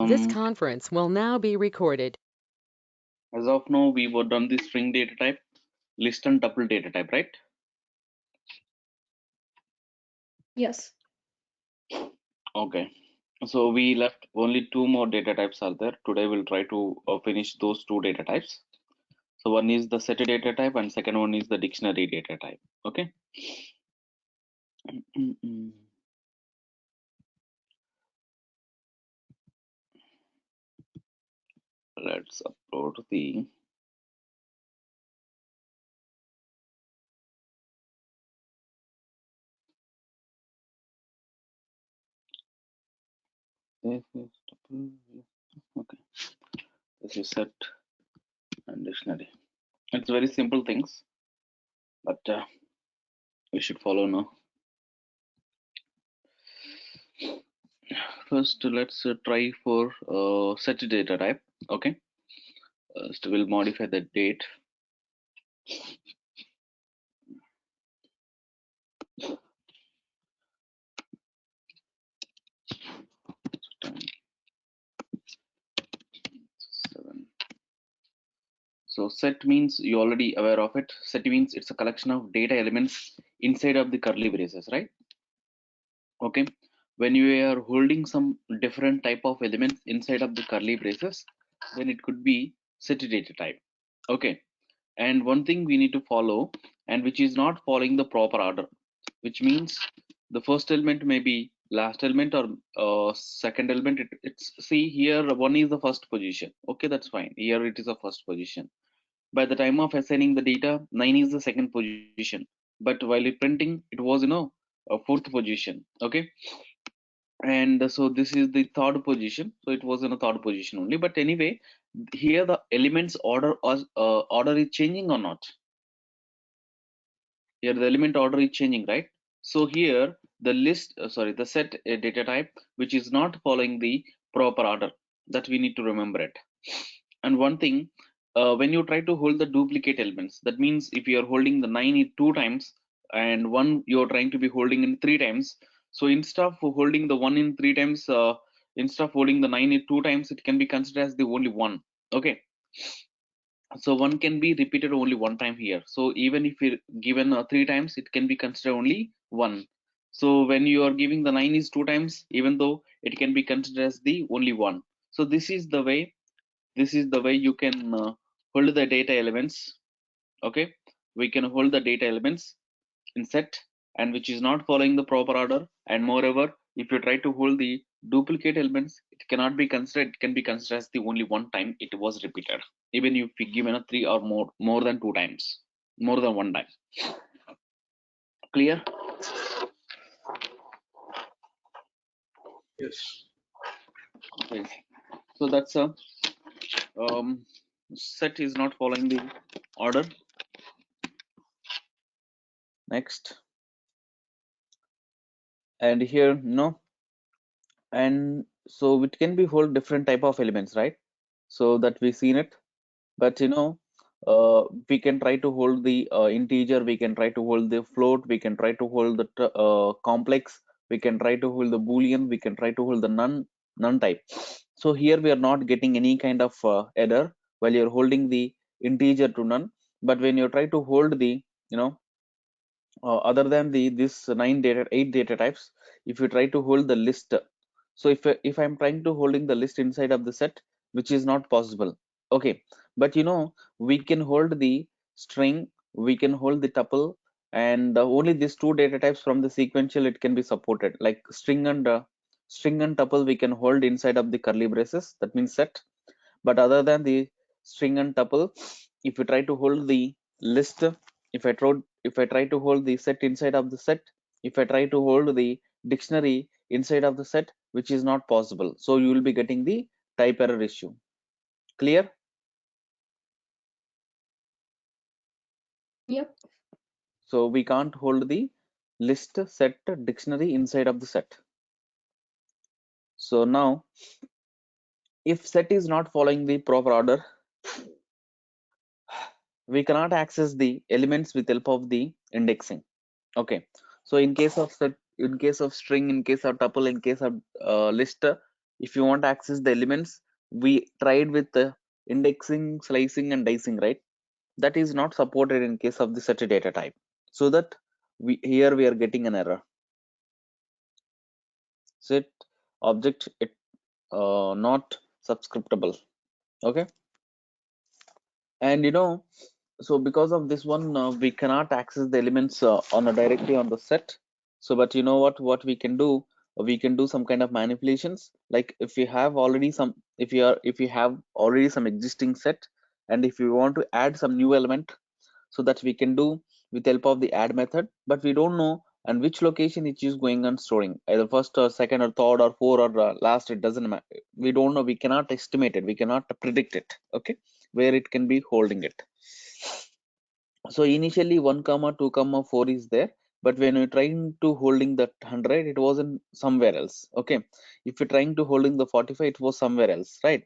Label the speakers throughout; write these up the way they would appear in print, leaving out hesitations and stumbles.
Speaker 1: This conference will now be recorded.
Speaker 2: As of now, we were done the string data type, list and tuple data type, right?
Speaker 3: Yes.
Speaker 2: Okay. So we left only two more data types are there. Today we'll try to finish those two data types. So one is the set data type and second one is the dictionary data type. Okay. Let's upload the okay. This is set and dictionary. It's very simple things, but we should follow now. First, let's try for set data type. Okay. So we'll modify the date. So set means you already aware of it. Set means it's a collection of data elements inside of the curly braces, right? Okay. When you are holding some different type of elements inside of the curly braces, then it could be set data type. Okay. And one thing we need to follow, and which is not following the proper order, which means the first element may be last element or second element. It's see here one is the first position. Okay, that's fine. Here it is a first position. By the time of assigning the data, 9 is the second position. But while it printing, it was a fourth position. Okay, and so this is the third position. So it was in a third position only. But anyway, here the elements order is changing or not? Here the element order is changing, right? So here the list, the set data type, which is not following the proper order, that we need to remember it. And one thing, when you try to hold the duplicate elements, that means if you are holding the 9 in 2 times and 1 you are trying to be holding in 3 times, so instead of holding the 1 in 3 times, instead of holding the 9 in 2 times, it can be considered as the only one. Okay, so one can be repeated only one time here. So even if you're given 3 times, it can be considered only one. So when you are giving the 9 is 2 times, even though it can be considered as the only one. So this is the way you can hold the data elements. Okay, we can hold the data elements in set, and which is not following the proper order. And moreover, if you try to hold the duplicate elements, it cannot be considered, it can be considered as the only one time it was repeated, even if we given a 3 or more than 2 times, more than one time. Clear?
Speaker 4: Yes.
Speaker 2: Okay. So that's a set is not following the order. Next, and here no, and so it can be hold different type of elements, right? So that we seen it. But we can try to hold the integer, we can try to hold the float, we can try to hold the complex, we can try to hold the boolean, we can try to hold the none type. So here we are not getting any kind of error while you're holding the integer to none. But when you try to hold the other than the this 8 data types, if you try to hold the list, so if I'm trying to holding the list inside of the set, which is not possible. Okay, but we can hold the string, we can hold the tuple, and only these two data types from the sequential it can be supported, like string and tuple we can hold inside of the curly braces, that means set. But other than the string and tuple, if you try to hold the list, if I try to hold the set inside of the set, if I try to hold the dictionary inside of the set, which is not possible, so you will be getting the type error issue. Clear?
Speaker 3: Yep.
Speaker 2: So we can't hold the list, set, dictionary inside of the set. So now if set is not following the proper order, we cannot access the elements with help of the indexing. Okay, so in case of set, in case of string, in case of tuple, in case of list, If you want to access the elements, we tried with the indexing, slicing, and dicing, right? That is not supported in case of the such a data type. So that we are getting an error. Set object it not subscriptable. Okay, and so because of this one, we cannot access the elements on a directly on the set. So but you know what we can do, we can do some kind of manipulations, like if we have already some, if you have already some existing set, and if you want to add some new element, so that we can do with help of the add method, but we don't know and which location it is going on storing, either first or second or third or four or last, it doesn't matter. We don't know, we cannot estimate it, we cannot predict it. Okay, where it can be holding it. So initially 1 comma 2 comma 4 is there, but when you're trying to holding that 100, it wasn't somewhere else. Okay, if you're trying to holding the 45, it was somewhere else, right?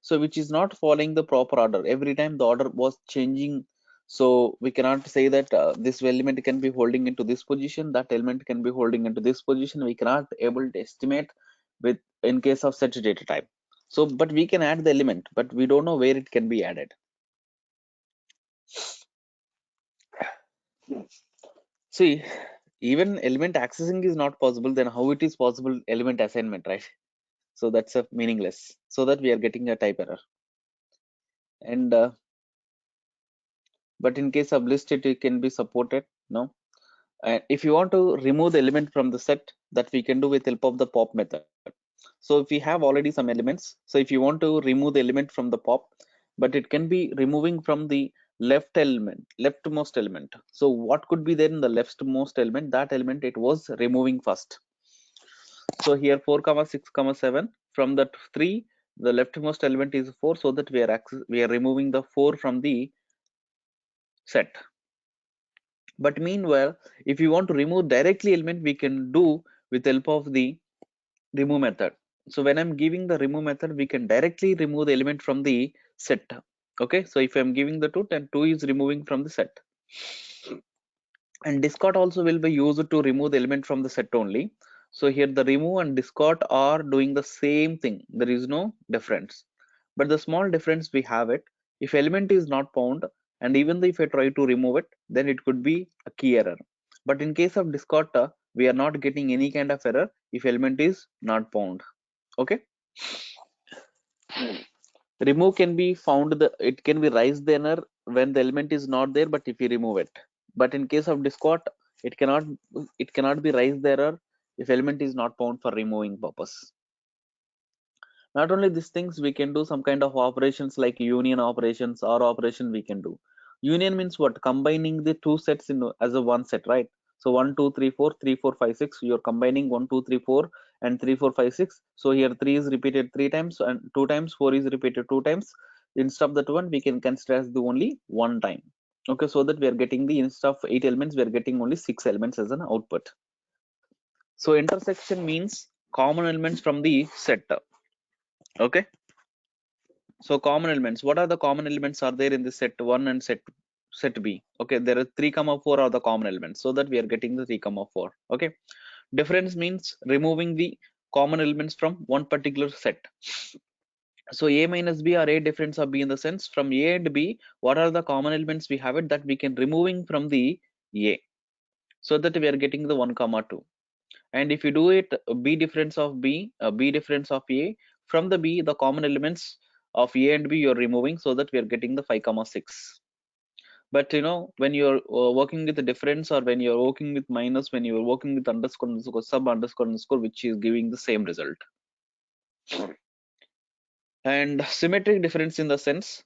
Speaker 2: So which is not following the proper order, every time the order was changing. So we cannot say that this element can be holding into this position, that element can be holding into this position, we cannot able to estimate with in case of such data type. So but we can add the element, but we don't know where it can be added. See, even element accessing is not possible, then how it is possible element assignment, right? So that's a meaningless. So that we are getting a type error. And but in case of list, it can be supported. No. And if you want to remove the element from the set, that we can do with help of the pop method. So if we have already some elements, so if you want to remove the element from the pop, but it can be removing from the leftmost element. So what could be there in the leftmost element? That element it was removing first. So here 4 comma 6 comma 7, from that 3, the leftmost element is 4, so that we are removing the 4 from the set. But meanwhile, if you want to remove directly element, we can do with help of the remove method. So when I'm giving the remove method, we can directly remove the element from the set. Okay, so if I'm giving the 2, then 2 is removing from the set. And discard also will be used to remove the element from the set only. So here the remove and discard are doing the same thing, there is no difference. But the small difference we have it, if element is not found, and even if I try to remove it, then it could be a key error. But in case of discard, we are not getting any kind of error if element is not found. Okay, remove can be found, it can be raised the error when the element is not there, but if you remove it. But in case of discard, it cannot it cannot be raised the error if element is not found for removing purpose. Not only these things, we can do some kind of operations like union operations or operation we can do. Union means what? Combining the two sets in as a one set, right? So 1 2 3 4 3 4 5 6, you're combining 1 2 3 4 and 3 4 5 6. So here 3 is repeated 3 times and 2 times, 4 is repeated 2 times. Instead of that one, we can consider as the only one time. Okay, so that we are getting the, instead of 8 elements, we are getting only 6 elements as an output. So intersection means common elements from the set. Okay, so common elements, what are the common elements are there in the set 1 and set B? Okay, there are 3 comma 4 are the common elements, so that we are getting the 3 comma 4. Okay, difference means removing the common elements from one particular set. So A minus B or A difference of B, in the sense from A and B, what are the common elements we have it, that we can removing from the A, so that we are getting the 1 comma 2. And if you do it B difference of B, B difference of A, from the B the common elements of A and B you're removing, so that we are getting the 5 comma 6. But when you're working with the difference, or when you're working with minus, when you're working with underscore underscore sub underscore underscore, which is giving the same result. And symmetric difference in the sense,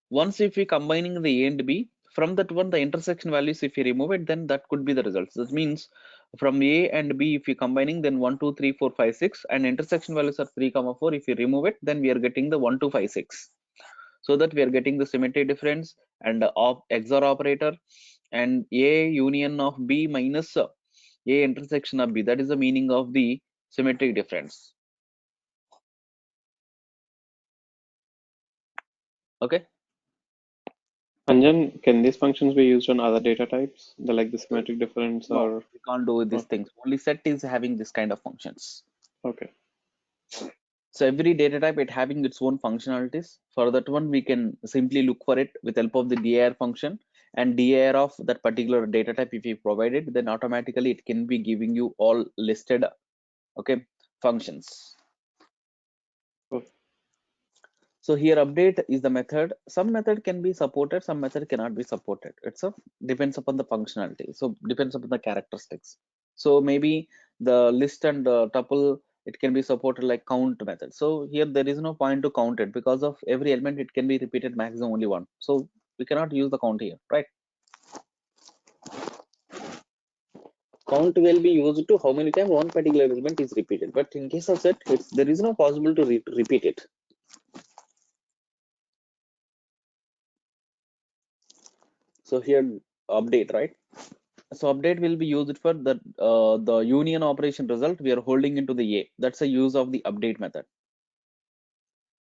Speaker 2: once if we combining the A and B, from that one the intersection values, if you remove it, then that could be the results. That means from A and B, if you combining, then 1 2 3 4 5 6, and intersection values are 3 comma 4, if you remove it, then we are getting the 1 2 5 6. So that we are getting the symmetric difference and of XOR operator, and A union of B minus A intersection of B, that is the meaning of the symmetric difference. Okay,
Speaker 4: Anjan, can these functions be used on other data types, like the symmetric difference
Speaker 2: No,
Speaker 4: or?
Speaker 2: we can't do these
Speaker 4: Oh,
Speaker 2: things. Only set is having this kind of functions.
Speaker 4: okay.
Speaker 2: So every data type it having its own functionalities. For that one, we can simply look for it with help of the dir function, and dir of that particular data type. If you provide it, then automatically it can be giving you all listed, okay, functions.
Speaker 4: Cool.
Speaker 2: So here update is the method. Some method can be supported, some method cannot be supported. It's a depends upon the functionality. So depends upon the characteristics. So maybe the list and tuple it can be supported like count method. So here there is no point to count it because of every element it can be repeated maximum only one. So we cannot use the count here, right? Count will be used to how many times one particular element is repeated. But in case of set, there is no possible to repeat it. So here update, right? So update will be used for the union operation result we are holding into the A. That's a use of the update method.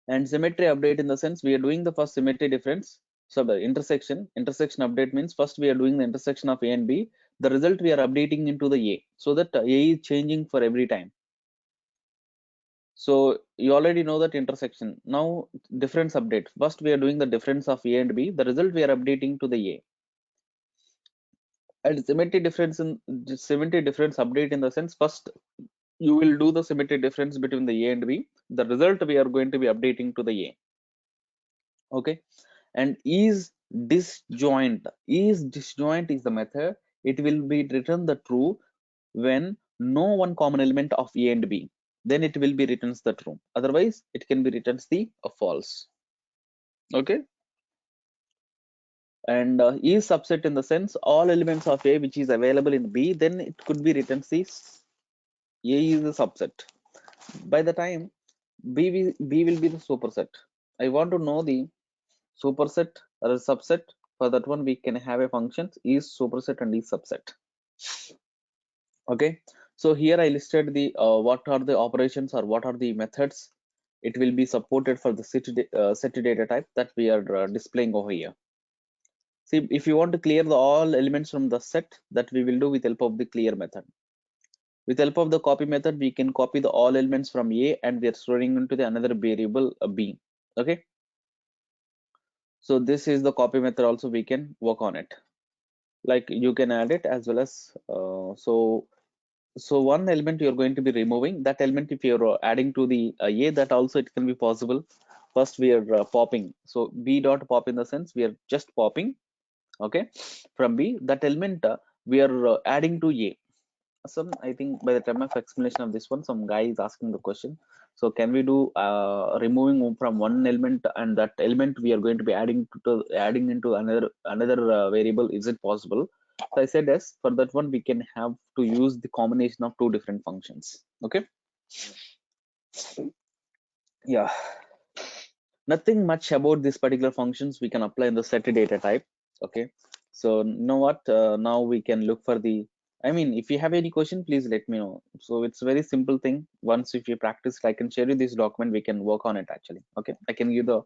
Speaker 2: And symmetry update in the sense we are doing the first symmetry difference. So the intersection update means first we are doing the intersection of A and B. The result we are updating into the A so that A is changing for every time. So you already know that intersection. Now difference update. First we are doing the difference of A and B. The result we are updating to the A. And symmetry difference update in the sense first you will do the symmetry difference between the A and B. The result we are going to be updating to the A. Okay. And disjoint. Disjoint is the method. It will be written the true when no one common element of A and B. Then it will be returns the true. Otherwise, it can be returns the false. Okay. And is subset in the sense all elements of A which is available in B, then it could be written this A is a subset. By the time B will be the superset. I want to know the superset or a subset. For that one, we can have a function is superset and is subset. Okay. So here I listed the what are the operations or what are the methods. It will be supported for the set data type that we are displaying over here. See, if you want to clear all elements from the set, that we will do with help of the clear method. With help of the copy method, we can copy the all elements from A and we are storing into the another variable B. Okay. So this is the copy method also we can work on it. Like you can add it as well as so one element you're going to be removing that element if you're adding to the A that also it can be possible. First we are popping. So B dot pop in the sense we are just popping. Okay. From B that element we are adding to A. I think by the time of explanation of this one, some guy is asking the question. So can we do removing from one element and that element we are going to be adding into another variable? Is it possible? So I said yes. For that one, we can have to use the combination of two different functions. Okay. Yeah. Nothing much about this particular functions we can apply in the set data type. Okay. So you know what? Now we can look for the. I mean, if you have any question, please let me know. So it's a very simple thing. Once if you practice, I can share you this document. We can work on it actually. Okay. I can give the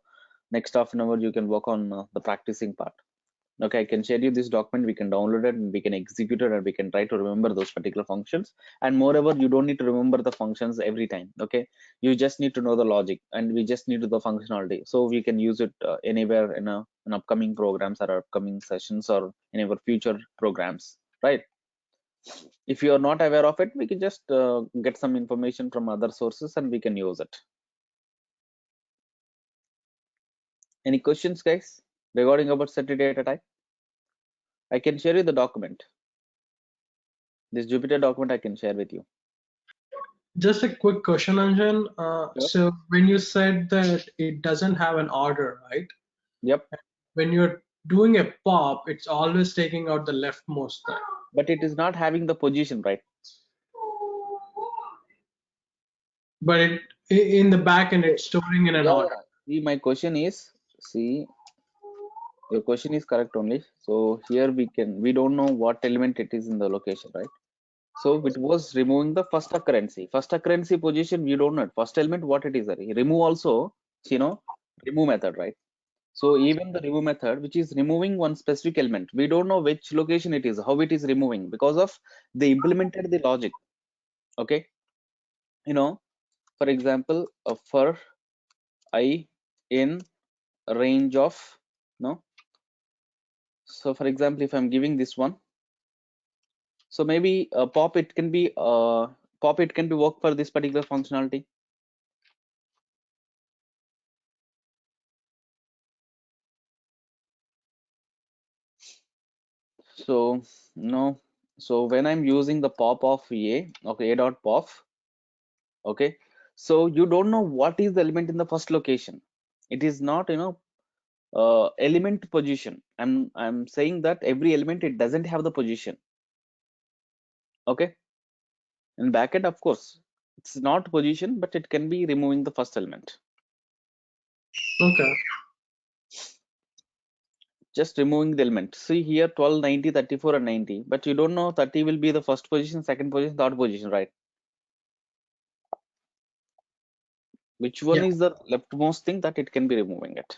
Speaker 2: next half an hour. You can work on the practicing part. Okay, I can share you this document. We can download it and we can execute it and we can try to remember those particular functions. And moreover, you don't need to remember the functions every time. Okay, you just need to know the logic and we just need the functionality. So we can use it anywhere in upcoming programs or upcoming sessions or in our future programs, right? If you are not aware of it, we can just get some information from other sources and we can use it. Any questions, guys, regarding about set data type? I can share you the document. This Jupyter document I can share with you.
Speaker 5: Just a quick question, Anjan.
Speaker 2: Yep.
Speaker 5: So when you said that it doesn't have an order, right?
Speaker 2: Yep.
Speaker 5: When you're doing a pop, it's always taking out the leftmost thing.
Speaker 2: But it is not having the position, right?
Speaker 5: But in the back end, it's storing in an
Speaker 2: Yeah,
Speaker 5: order.
Speaker 2: yeah. See, my question is, see, your question is correct only. So here we don't know what element it is in the location, right? So it was removing the first occurrence. First occurrence position, we don't know. First element, what it is. Remove also, you know, remove method, right? So even the remove method, which is removing one specific element, we don't know which location it is, how it is removing, because of they implemented the logic. Okay, you know, for example, for I in range of no. So for example, if I'm giving this one, so maybe pop it can be work for this particular functionality. So no, so when I'm using the pop of a, okay, a dot pop, okay, so you don't know what is the element in the first location. It is not, element position. I'm saying that every element, it doesn't have the position. Okay, in backend, of course, it's not position, but it can be removing the first element.
Speaker 5: Okay.
Speaker 2: Just removing the element. See here 12, 90, 34 and 90, but you don't know 30 will be the first position, second position, third position, right? Which one
Speaker 5: Yeah.
Speaker 2: is the leftmost thing that it can be removing it.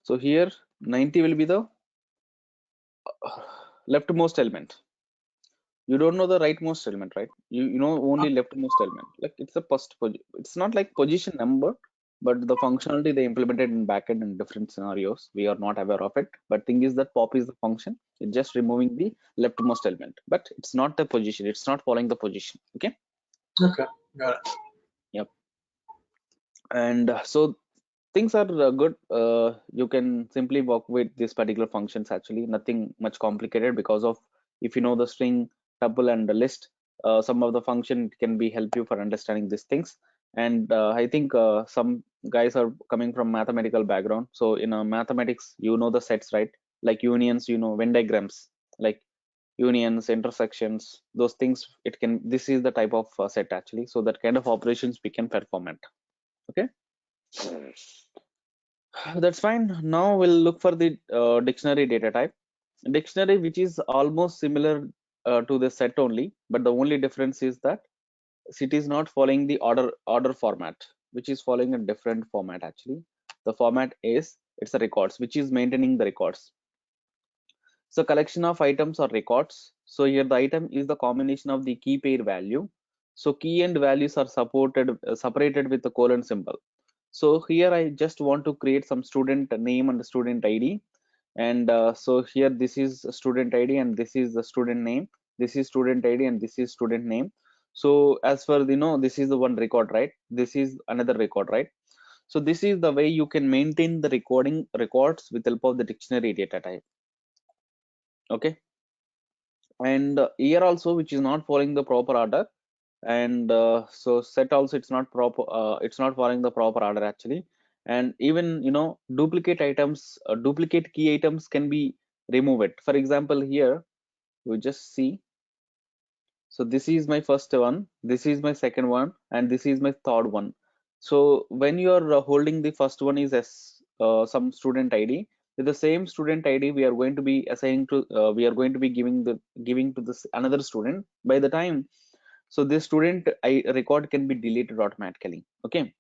Speaker 2: So here 90 will be the leftmost element. You don't know the rightmost element, right? You know only leftmost element. Like it's a first it's not like position number, but the functionality they implemented in backend in different scenarios, we are not aware of it. But thing is that pop is the function. It's just removing the leftmost element, but it's not the position. It's not following the position. Okay.
Speaker 5: Okay. Got it.
Speaker 2: Yep. And so things are good. You can simply work with these particular functions, actually nothing much complicated, because of if you know the string, tuple and the list, some of the function can be help you for understanding these things. And I think some guys are coming from mathematical background, so in mathematics, you know the sets, right? Like unions, Venn diagrams, like unions, intersections, those things. It can, this is the type of set actually, so that kind of operations we can perform it. Okay. That's fine. Now we'll look for the dictionary data type. Dictionary, which is almost similar to the set only, but the only difference is that it is not following the order format, which is following a different format actually. The format is, it's a records, which is maintaining the records. So collection of items or records. So here the item is the combination of the key pair value. So key and values are separated with the colon symbol. So here I just want to create some student name and student ID. And so here this is student ID and this is the student name. This is student ID and this is student name. So as for this is the one record, right? This is another record, right? So this is the way you can maintain the records with help of the dictionary data type. Okay. And here also, which is not following the proper order. And so set also, it's not proper, it's not following the proper order actually. And even duplicate items, duplicate key items can be removed. For example, here we just see, so this is my first one, this is my second one, and this is my third one. So when you are holding the first one is as some student ID, with the same student ID we are going to be assigning to, we are going to be giving to this another student. By the time, so this student record can be deleted automatically. Okay,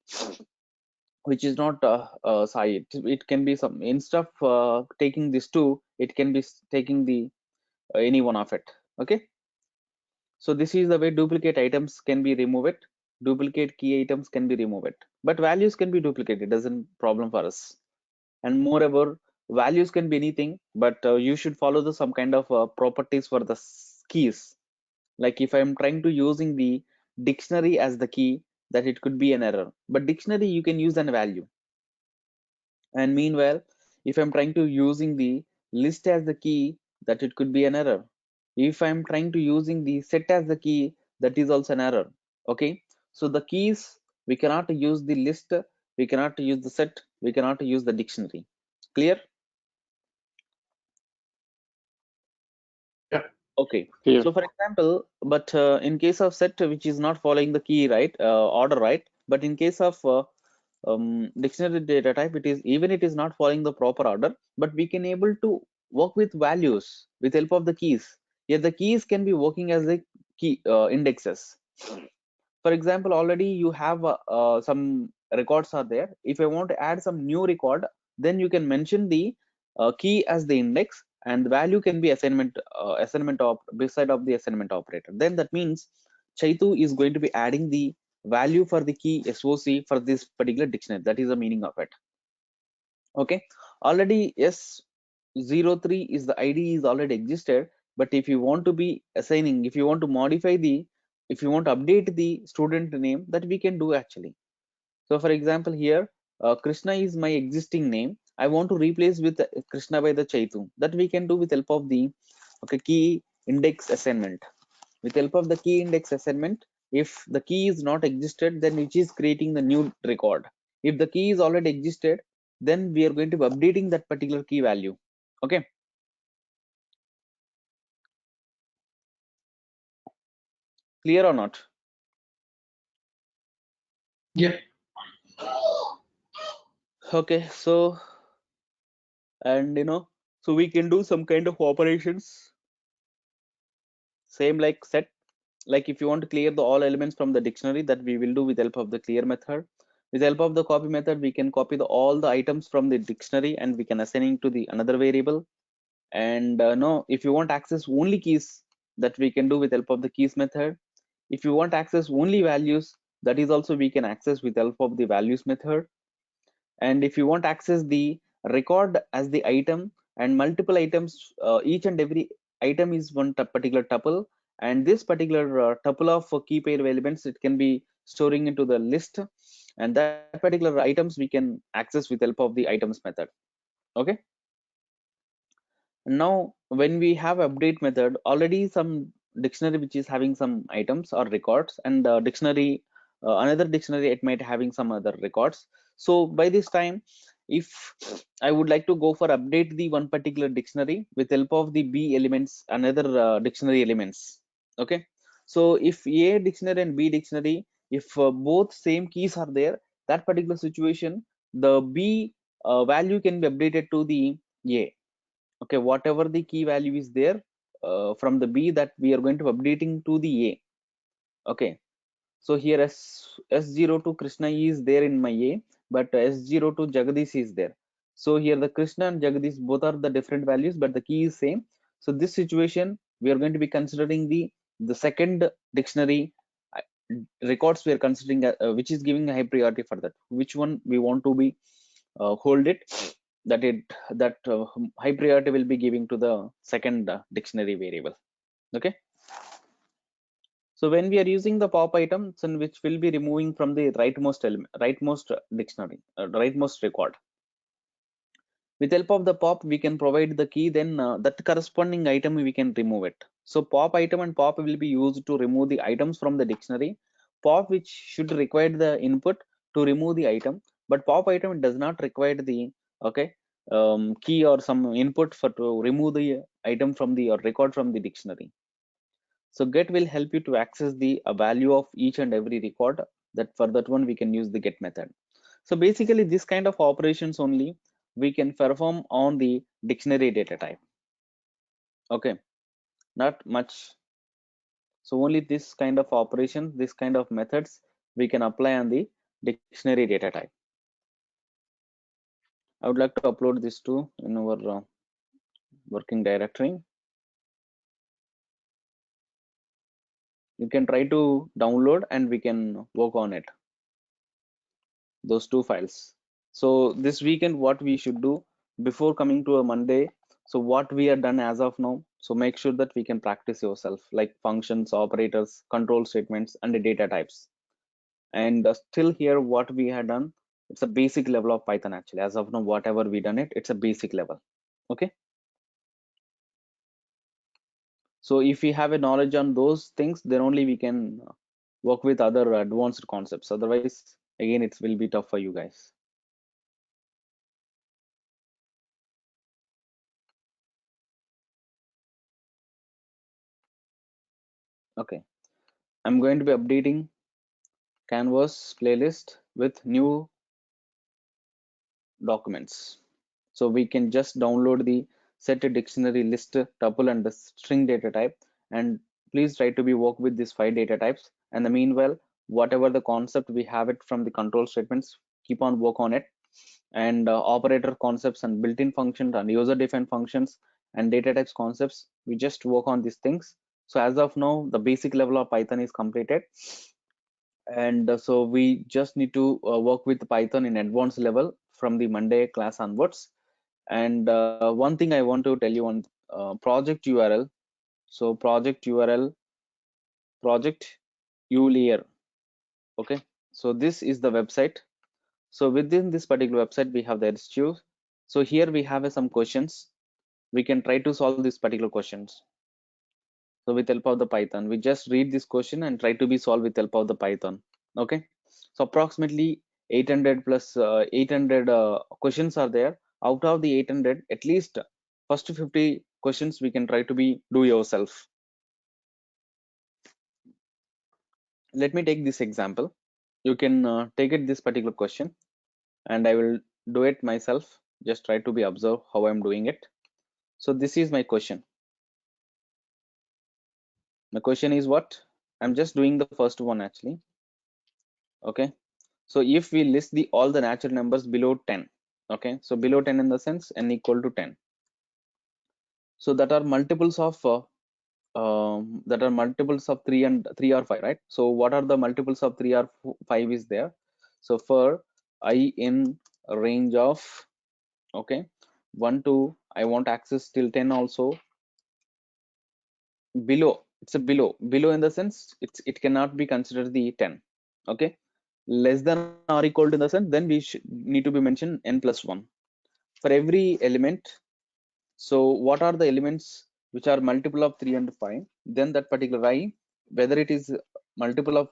Speaker 2: which is not side. It can be some, instead of taking these two, it can be taking the any one of it. Okay, so this is the way duplicate items can be removed. Duplicate key items can be removed, but values can be duplicated. Doesn't problem for us. And moreover, values can be anything, but you should follow the some kind of properties for the keys. Like if I'm trying to using the dictionary as the key, that it could be an error. But dictionary you can use an value. And meanwhile, if I'm trying to using the list as the key, that it could be an error. If I'm trying to using the set as the key, that is also an error. Okay, so the keys, we cannot use the list, we cannot use the set, we cannot use the dictionary. Clear?
Speaker 5: Yeah.
Speaker 2: Okay,
Speaker 4: Here.
Speaker 2: so for example, but in case of set which is not following the key, right, order, right, but in case of dictionary data type, it is, even it is not following the proper order, but we can able to work with values with help of the keys. Here the keys can be working as the key indexes. For example, already you have some records are there. If I want to add some new record, then you can mention the key as the index, and the value can be assignment beside of the assignment operator. Then that means Chaitu is going to be adding the value for the key SOC for this particular dictionary. That is the meaning of it. Okay, already S03 is the ID is already existed, but if you want to be assigning, if you want to modify the, if you want to update the student name, that we can do actually. So for example here, Krishna is my existing name. I want to replace with Krishna by the Chaitu. That we can do with help of the key index assignment. With help of the key index assignment, if the key is not existed, then it is creating the new record. If the key is already existed, then we are going to be updating that particular key value. Okay, clear or not?
Speaker 5: Yeah.
Speaker 2: Okay, so, and so we can do some kind of operations same like set. Like if you want to clear the all elements from the dictionary, that we will do with help of the clear method. With help of the copy method, we can copy all the items from the dictionary and we can assign to the another variable. And no, if you want access only keys, that we can do with help of the keys method. If you want access only values, that is also we can access with help of the values method. And if you want access the record as the item and multiple items, each and every item is one particular tuple, and this particular tuple of key pair elements, it can be storing into the list, and that particular items we can access with help of the items method. Okay, now when we have update method, already some dictionary which is having some items or records, and dictionary another dictionary it might having some other records. So by this time, if I would like to go for update the one particular dictionary with help of the B elements, another dictionary elements. Okay, so if A dictionary and B dictionary, if both same keys are there, that particular situation, the B value can be updated to the A. Okay, whatever the key value is there from the B, that we are going to updating to the A. Okay, so here S0 to Krishna is there in my A, but S0 to Jagadish is there. So here the Krishna and Jagadish both are the different values, but the key is same. So this situation we are going to be considering the second dictionary uh, records we are considering which is giving a high priority for that, which one we want to be hold it, that high priority will be giving to the second dictionary variable. Okay, so when we are using the pop items, and which will be removing from the rightmost element, rightmost dictionary, rightmost record, with help of the pop we can provide the key, then that corresponding item we can remove it. So pop item and pop will be used to remove the items from the dictionary. Pop which should require the input to remove the item, but pop item does not require the okay key or some input for to remove the item from the or record from the dictionary. So get will help you to access the value of each and every record. That for that one we can use the get method. So basically this kind of operations only we can perform on the dictionary data type. Okay, not much. So only this kind of operations, this kind of methods we can apply on the dictionary data type. I would like to upload this to in our working directory. You can try to download and we can work on it, those two files. So this weekend what we should do before coming to a Monday, so what we are done as of now, so make sure that we can practice yourself, like functions, operators, control statements, and the data types. And still here what we have done, it's a basic level of Python actually. As of now, whatever we done it's a basic level. Okay, so if we have a knowledge on those things, then only we can work with other advanced concepts. Otherwise again it will be tough for you guys. Okay, I'm going to be updating Canvas playlist with new documents. So we can just download the set a dictionary, list, tuple, and the string data type. And please try to be work with these 5 data types. And the meanwhile, whatever the concept we have it from the control statements, keep on work on it. And operator concepts and built-in functions and user-defined functions and data types concepts, we just work on these things. So as of now, the basic level of Python is completed. And so we just need to work with Python in advanced level from the Monday class onwards. And one thing I want to tell you on project URL. So project URL, project ULER. Okay, so this is the website. So within this particular website, we have the HQ. So here we have some questions. We can try to solve these particular questions. So with help of the Python, we just read this question and try to be solved with help of the Python. Okay, so approximately 800 plus 800 questions are there. Out of the 800, at least first 50 questions we can try to be do yourself. Let me take this example. You can take it this particular question, and I will do it myself. Just try to be observe how I'm doing it. So this is my question. The question is what? I'm just doing the first one actually. Okay, so if we list the all the natural numbers below 10, okay, so below 10 in the sense n equal to 10, so that are multiples of 3 and 3 or 5, right? So what are the multiples of 3 or 5 is there? So for I in a range of, okay, 1 to I want access till 10 also. Below, it's a below in the sense it cannot be considered the 10. Okay, less than or equal to in the sense, then we need to be mentioned n plus 1 for every element. So what are the elements which are multiple of 3 and 5? Then that particular I, whether it is multiple of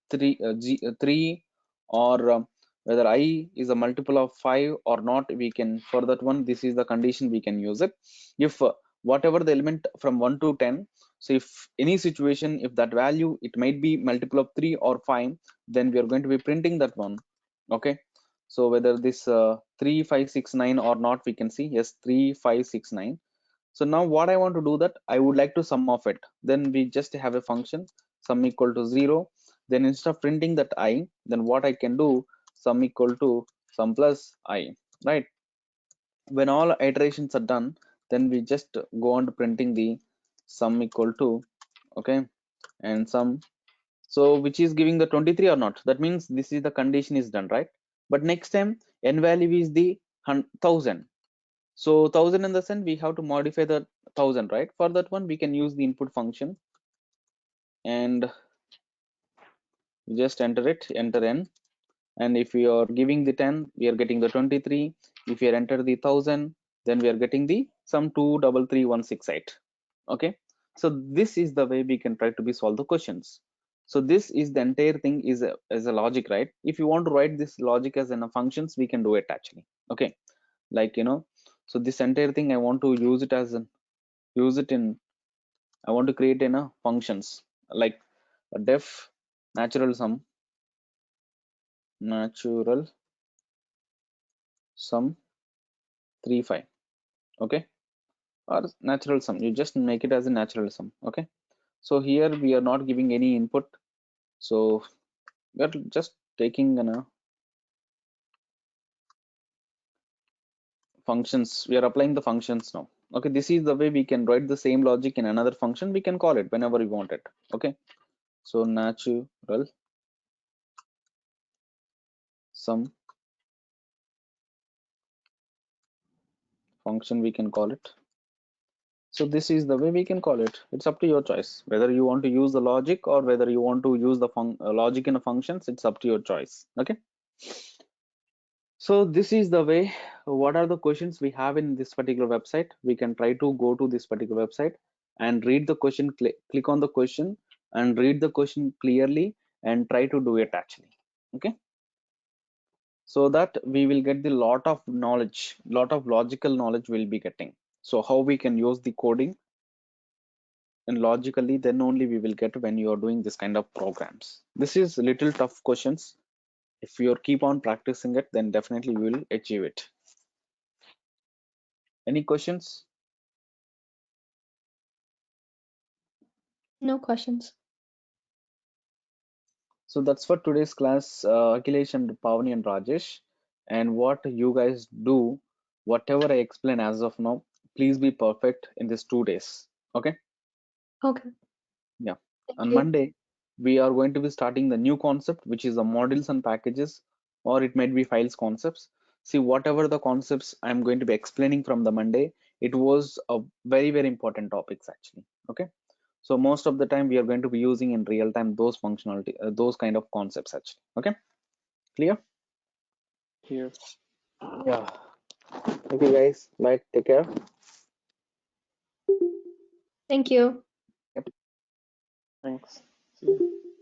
Speaker 2: 3 or whether I is a multiple of 5 or not, we can, for that one, this is the condition we can use it. If whatever the element from 1 to 10, so if any situation, if that value, it might be multiple of 3 or 5, then we are going to be printing that one. Okay, so whether this 3 5 6 9 or not, we can see yes 3 5 6 9. So now what I want to do, that I would like to sum of it. Then we just have a function sum equal to 0. Then instead of printing that I, then what I can do, sum equal to sum plus I, right? When all iterations are done, then we just go on to printing the sum equal to, okay, and sum. So which is giving the 23 or not? That means this is the condition is done, right? But next time n value is the 1000. So 1000 in the sense we have to modify the 1000, right? For that one, we can use the input function and just enter it, enter n. And if we are giving the 10, we are getting the 23. If we enter the 1000, then we are getting the sum 233168. Okay, so this is the way we can try to be solve the questions. So this is the entire thing is a logic, right? If you want to write this logic as in a functions, we can do it actually. Okay, like so this entire thing I want to use it as an use it in, I want to create in a functions like a def natural sum 3 5. Okay, or natural sum, you just make it as a natural sum. Okay, so here we are not giving any input, so we are just taking functions, we are applying the functions now. Okay, this is the way we can write the same logic in another function. We can call it whenever we want it. Okay, so natural sum function, we can call it. So this is the way we can call it. It's up to your choice whether you want to use the logic or whether you want to use the logic in a functions. It's up to your choice. Okay, so this is the way. What are the questions we have in this particular website? We can try to go to this particular website and read the question, click on the question and read the question clearly and try to do it actually. Okay, so that we will get the lot of knowledge, lot of logical knowledge we'll be getting. So how we can use the coding and logically, then only we will get when you are doing this kind of programs. This is little tough questions. If you keep on practicing it, then definitely you will achieve it. Any questions?
Speaker 3: No questions.
Speaker 2: So that's for today's class, Akhilesh and Pavani and Rajesh. And what you guys do, whatever I explain as of now, please be perfect in these 2 days. Okay?
Speaker 3: Okay.
Speaker 2: Yeah.
Speaker 3: Thank
Speaker 2: On
Speaker 3: you.
Speaker 2: Monday, we are going to be starting the new concept, which is the modules and packages, or it might be files concepts. See, whatever the concepts I'm going to be explaining from the Monday, it was a very, very important topics actually. Okay. So most of the time we are going to be using in real time those functionality, those kind of concepts actually. Okay. Clear?
Speaker 4: Here.
Speaker 2: Yeah. Okay, guys. Bye. Take care.
Speaker 3: Thank you.
Speaker 2: Yep.
Speaker 4: Thanks. See you.